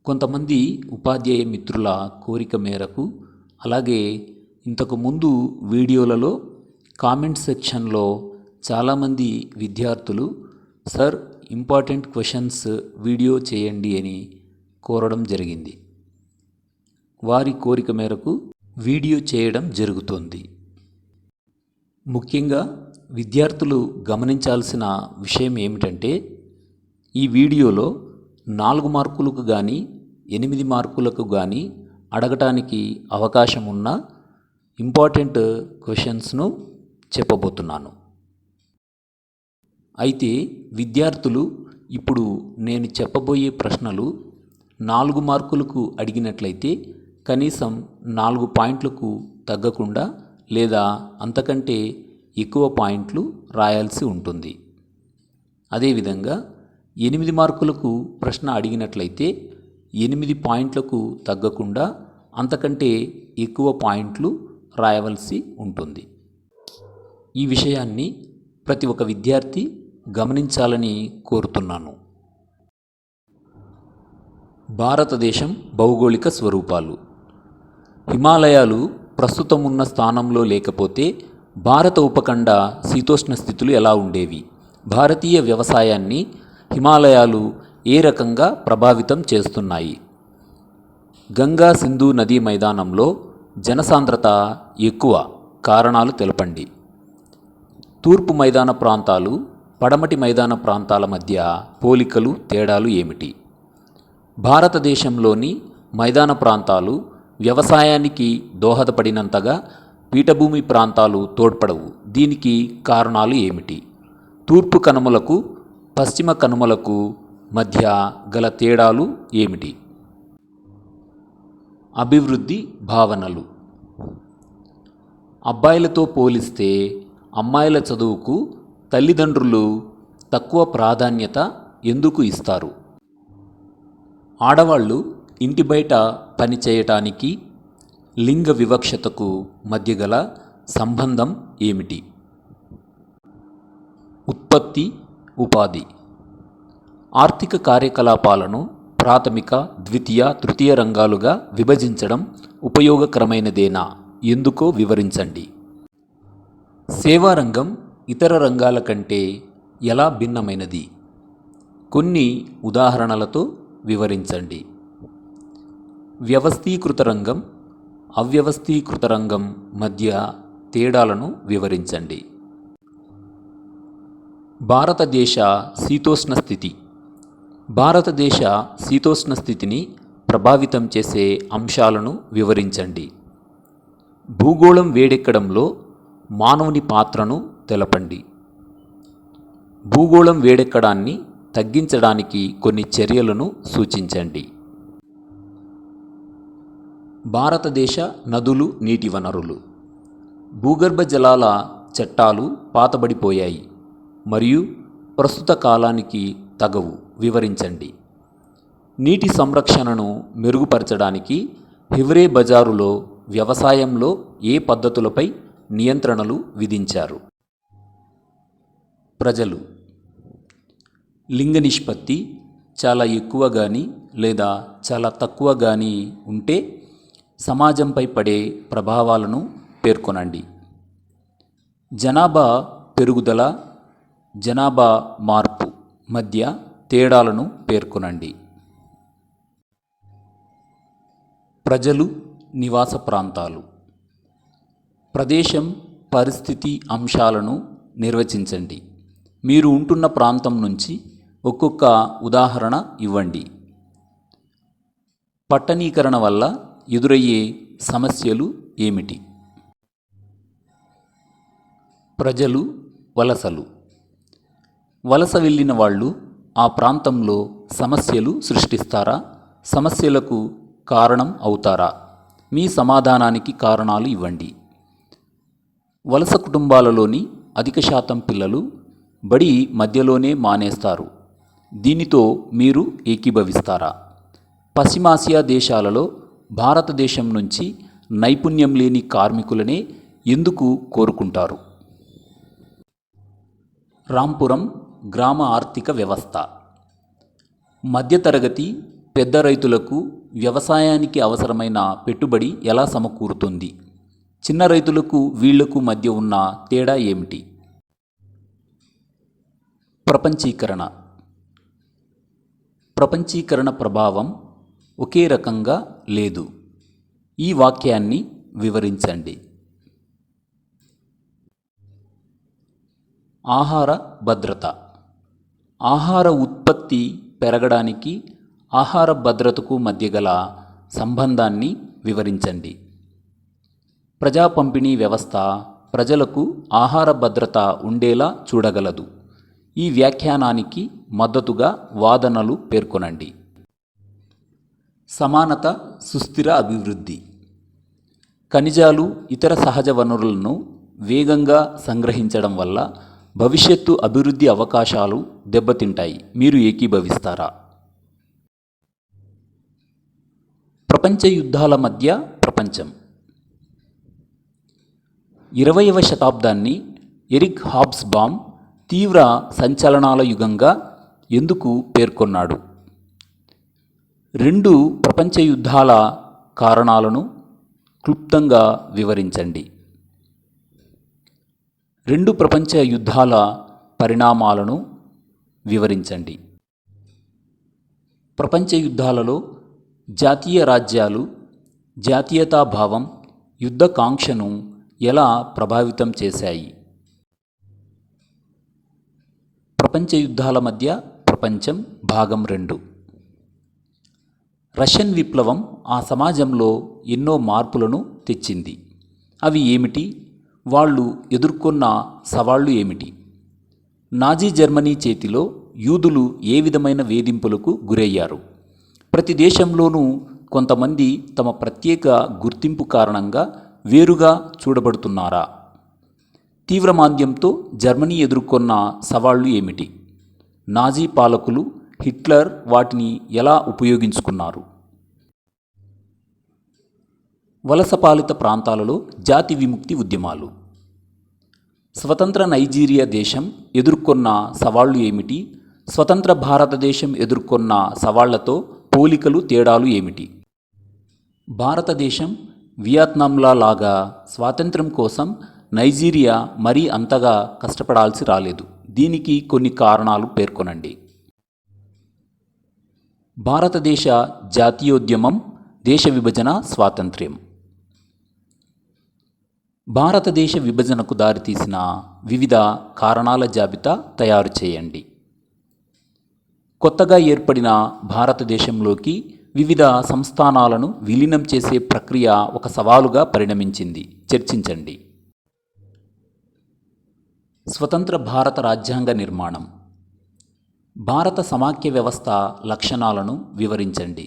కొంతమంది ఉపాధ్యాయ మిత్రుల కోరిక మేరకు, అలాగే ఇంతకుముందు వీడియోలలో కామెంట్ సెక్షన్లో చాలామంది విద్యార్థులు సార్ ఇంపార్టెంట్ క్వశ్చన్స్ వీడియో చేయండి అని కోరడం జరిగింది. వారి కోరిక మేరకు వీడియో చేయడం జరుగుతోంది. ముఖ్యంగా విద్యార్థులు గమనించాల్సిన విషయం ఏమిటంటే, ఈ వీడియోలో 4 మార్కులకు కానీ 8 మార్కులకు కానీ అడగటానికి అవకాశం ఉన్న ఇంపార్టెంట్ క్వశ్చన్స్ను చెప్పబోతున్నాను. అయితే విద్యార్థులు ఇప్పుడు నేను చెప్పబోయే ప్రశ్నలు 4 మార్కులకు అడిగినట్లయితే కనీసం 4 పాయింట్లకు తగ్గకుండా లేదా అంతకంటే ఎక్కువ పాయింట్లు రాయాల్సి ఉంటుంది. అదేవిధంగా 8 మార్కులకు ప్రశ్న అడిగినట్లయితే 8 పాయింట్లకు తగ్గకుండా అంతకంటే ఎక్కువ పాయింట్లు రాయవలసి ఉంటుంది. ఈ విషయాన్ని ప్రతి ఒక్క విద్యార్థి గమనించాలని కోరుతున్నాను. భారతదేశం భౌగోళిక స్వరూపాలు. హిమాలయాలు ప్రస్తుతం ఉన్న స్థానంలో లేకపోతే భారత ఉపఖండ శీతోష్ణ స్థితులు ఎలా ఉండేవి? భారతీయ వ్యవసాయాన్ని హిమాలయాలు ఏ రకంగా ప్రభావితం చేస్తున్నాయి? గంగా సింధు నదీ మైదానంలో జనసాంద్రత ఎక్కువ, కారణాలు తెలపండి. తూర్పు మైదాన ప్రాంతాలు, పడమటి మైదాన ప్రాంతాల మధ్య పోలికలు, తేడాలు ఏమిటి? భారతదేశంలోని మైదాన ప్రాంతాలు వ్యవసాయానికి దోహదపడినంతగా పీఠభూమి ప్రాంతాలు తోడ్పడవు. దీనికి కారణాలు ఏమిటి? తూర్పు కనుమలకు పశ్చిమ కనుమలకు మధ్య గల తేడాలు ఏమిటి? అభివృద్ధి భావనలు. అబ్బాయిలతో పోలిస్తే అమ్మాయిల చదువుకు తల్లిదండ్రులు తక్కువ ప్రాధాన్యత ఎందుకు ఇస్తారు? ఆడవాళ్ళు ఇంటి బయట పని చేయటానికి లింగ వివక్షతకు మధ్య గల సంబంధం ఏమిటి? ఉత్పత్తి, ఉపాధి. ఆర్థిక కార్యకలాపాలను ప్రాథమిక, ద్వితీయ, తృతీయ రంగాలుగా విభజించడం ఉపయోగకరమైనదేనా? ఎందుకో వివరించండి. సేవా రంగం ఇతర రంగాల కంటే ఎలా భిన్నమైనది? కొన్ని ఉదాహరణలతో వివరించండి. వ్యవస్థీకృత రంగం, అవ్యవస్థీకృత రంగం మధ్య తేడాలను వివరించండి. భారతదేశ శీతోష్ణ స్థితి. భారతదేశ శీతోష్ణ స్థితిని ప్రభావితం చేసే అంశాలను వివరించండి. భూగోళం వేడెక్కడంలో మానవుని పాత్రను తెలపండి. భూగోళం వేడెక్కడాన్ని తగ్గించడానికి కొన్ని చర్యలను సూచించండి. భారతదేశ నదులు, నీటి వనరులు. భూగర్భ జలాల చట్టాలు పాతబడిపోయాయి మరియు ప్రస్తుత కాలానికి తగవు. వివరించండి. నీటి సంరక్షణను మెరుగుపరచడానికి హివ్రే బజారులో వ్యవసాయంలో ఏ పద్ధతులపై నియంత్రణలు విధించారు? ప్రజలు. లింగ నిష్పత్తి చాలా ఎక్కువ కానీ లేదా చాలా తక్కువ కానీ ఉంటే సమాజంపై పడే ప్రభావాలను పేర్కొనండి. జనాభా పెరుగుదల, జనాభా మార్పు మధ్య తేడాలను పేర్కొనండి. ప్రజలు, నివాస ప్రాంతాలు. ప్రదేశం, పరిస్థితి అంశాలను నిర్వచించండి. మీరు ఉంటున్న ప్రాంతం నుంచి ఒక్కొక్క ఉదాహరణ ఇవ్వండి. పట్టణీకరణ వల్ల ఎదురయ్యే సమస్యలు ఏమిటి? ప్రజలు, వలసలు. వలస వెళ్ళిన వాళ్ళు ఆ ప్రాంతంలో సమస్యలు సృష్టిస్తారా? సమస్యలకు కారణం అవుతారా? మీ సమాధానానికి కారణాలు ఇవ్వండి. వలస కుటుంబాలలోని అధిక శాతం పిల్లలు బడి మధ్యలోనే మానేస్తారు. దీనితో మీరు ఏకీభవిస్తారా? పశ్చిమాసియా దేశాలలో భారతదేశం నుంచి నైపుణ్యం లేని కార్మికులనే ఎందుకు కోరుకుంటారు? రాంపురం గ్రామ ఆర్థిక వ్యవస్థ. మధ్యతరగతి పెద్ద రైతులకు వ్యవసాయానికి అవసరమైన పెట్టుబడి ఎలా సమకూరుతుంది? చిన్న రైతులకు వీళ్లకు మధ్య ఉన్న తేడా ఏమిటి? ప్రపంచీకరణ. ప్రపంచీకరణ ప్రభావం ఒకే రకంగా లేదు. ఈ వాక్యాన్ని వివరించండి. ఆహార భద్రత. ఆహార ఉత్పత్తి పెరగడానికి ఆహార భద్రతకు మధ్య గల సంబంధాన్ని వివరించండి. ప్రజా పంపిణీ వ్యవస్థ ప్రజలకు ఆహార భద్రత ఉండేలా చూడగలదు. ఈ వ్యాఖ్యానానికి మద్దతుగా వాదనలు పేర్కొనండి. సమానత, సుస్థిర అభివృద్ధి. ఖనిజాలు, ఇతర సహజ వనరులను వేగంగా సంగ్రహించడం వల్ల భవిష్యత్తు అభివృద్ధి అవకాశాలు దెబ్బతింటాయి. మీరు ఏకీభవిస్తారా? ప్రపంచ యుద్ధాల మధ్య ప్రపంచం. 20వ శతాబ్దాన్ని ఎరిక్ హాబ్స్బామ్ తీవ్ర సంచలనాల యుగంగా ఎందుకు పేర్కొన్నాడు? 2 ప్రపంచ యుద్ధాల కారణాలను క్లుప్తంగా వివరించండి. 2 ప్రపంచ యుద్ధాల పరిణామాలను వివరించండి. ప్రపంచ యుద్ధాలలో జాతీయ రాజ్యాలు జాతీయతాభావం, యుద్ధకాంక్షను ఎలా ప్రభావితం చేశాయి? ప్రపంచ యుద్ధాల మధ్య ప్రపంచం భాగం 2. రష్యన్ విప్లవం ఆ సమాజంలో ఎన్నో మార్పులను తెచ్చింది. అవి ఏమిటి? వాళ్ళు ఎదుర్కొన్న సవాళ్లు ఏమిటి? నాజీ జర్మనీ చేతిలో యూదులు ఏ విధమైన వేధింపులకు గురయ్యారు? ప్రతి దేశంలోనూ కొంతమంది తమ ప్రత్యేక గుర్తింపు కారణంగా వేరుగా చూడబడుతున్నారా? తీవ్రమాంద్యంతో జర్మనీ ఎదుర్కొన్న సవాళ్లు ఏమిటి? నాజీ పాలకులు, హిట్లర్ వాటిని ఎలా ఉపయోగించుకున్నారు? వలసపాలిత ప్రాంతాలలో జాతి విముక్తి ఉద్యమాలు. స్వతంత్ర నైజీరియా దేశం ఎదుర్కొన్న సవాళ్లు ఏమిటి? స్వతంత్ర భారతదేశం ఎదుర్కొన్న సవాళ్లతో పోలికలు, తేడాలు ఏమిటి? భారతదేశం వియత్నాంలా లాగా స్వాతంత్ర్యం కోసం నైజీరియా మరీ అంతగా కష్టపడాల్సి రాలేదు. దీనికి కొన్ని కారణాలు పేర్కొనండి. భారతదేశ జాతీయోద్యమం, దేశ విభజన, స్వాతంత్ర్యం. భారతదేశ విభజనకు దారితీసిన వివిధ కారణాల జాబితా తయారు చేయండి. కొత్తగా ఏర్పడిన భారతదేశంలోకి వివిధ సంస్థానాలను విలీనం చేసే ప్రక్రియ ఒక సవాలుగా పరిణమించింది. చర్చించండి. స్వతంత్ర భారత రాజ్యాంగ నిర్మాణం. భారత సమాఖ్య వ్యవస్థ లక్షణాలను వివరించండి.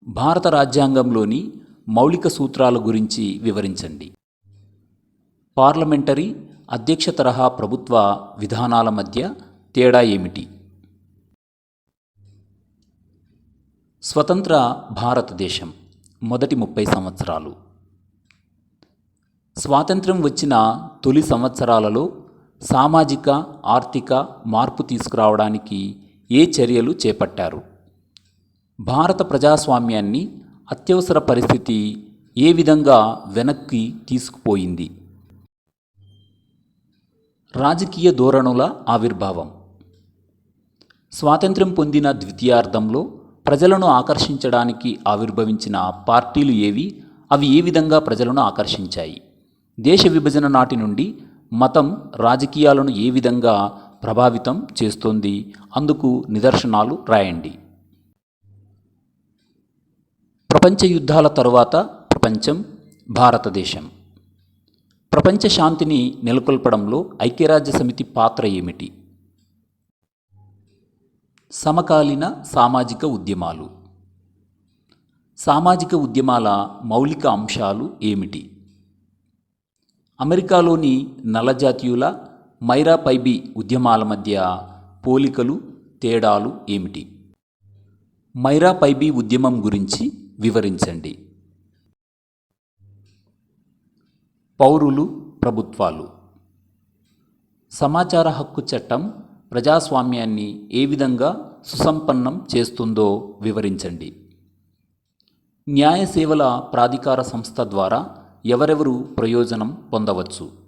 భారత రాజ్యాంగంలోని మౌలిక సూత్రాల గురించి వివరించండి. పార్లమెంటరీ, అధ్యక్ష తరహా ప్రభుత్వ విధానాల మధ్య తేడా ఏమిటి? స్వతంత్ర భారతదేశం మొదటి 30 సంవత్సరాలు. స్వాతంత్ర్యం వచ్చిన తొలి సంవత్సరాలలో సామాజిక, ఆర్థిక మార్పు తీసుకురావడానికి ఏ చర్యలు చేపట్టారు? భారత ప్రజాస్వామ్యాన్ని అత్యవసర పరిస్థితి ఏ విధంగా వెనక్కి తీసుకుపోయింది? రాజకీయ ధోరణుల ఆవిర్భావం. స్వాతంత్ర్యం పొందిన ద్వితీయార్థంలో ప్రజలను ఆకర్షించడానికి ఆవిర్భవించిన పార్టీలు ఏవి? అవి ఏ విధంగా ప్రజలను ఆకర్షించాయి? దేశ విభజన నాటి నుండి మతం రాజకీయాలను ఏ విధంగా ప్రభావితం చేస్తోంది? అందుకు నిదర్శనాలు రాయండి. ప్రపంచ యుద్ధాల తరువాత ప్రపంచం, భారతదేశం. ప్రపంచ శాంతిని నెలకొల్పడంలో ఐక్యరాజ్య సమితి పాత్ర ఏమిటి? సమకాలీన సామాజిక ఉద్యమాలు. సామాజిక ఉద్యమాల మౌలిక అంశాలు ఏమిటి? అమెరికాలోని నల్లజాతీయుల, మైరా పైబీ ఉద్యమాల మధ్య పోలికలు, తేడాలు ఏమిటి? మైరా పైబీ ఉద్యమం గురించి వివరించండి. పౌరులు, ప్రభుత్వాలు. సమాచార హక్కు చట్టం ప్రజాస్వామ్యాన్ని ఏ విధంగా సుసంపన్నం చేస్తుందో వివరించండి. న్యాయ సేవల ప్రాధికార సంస్థ ద్వారా ఎవరెవరు ప్రయోజనం పొందవచ్చు?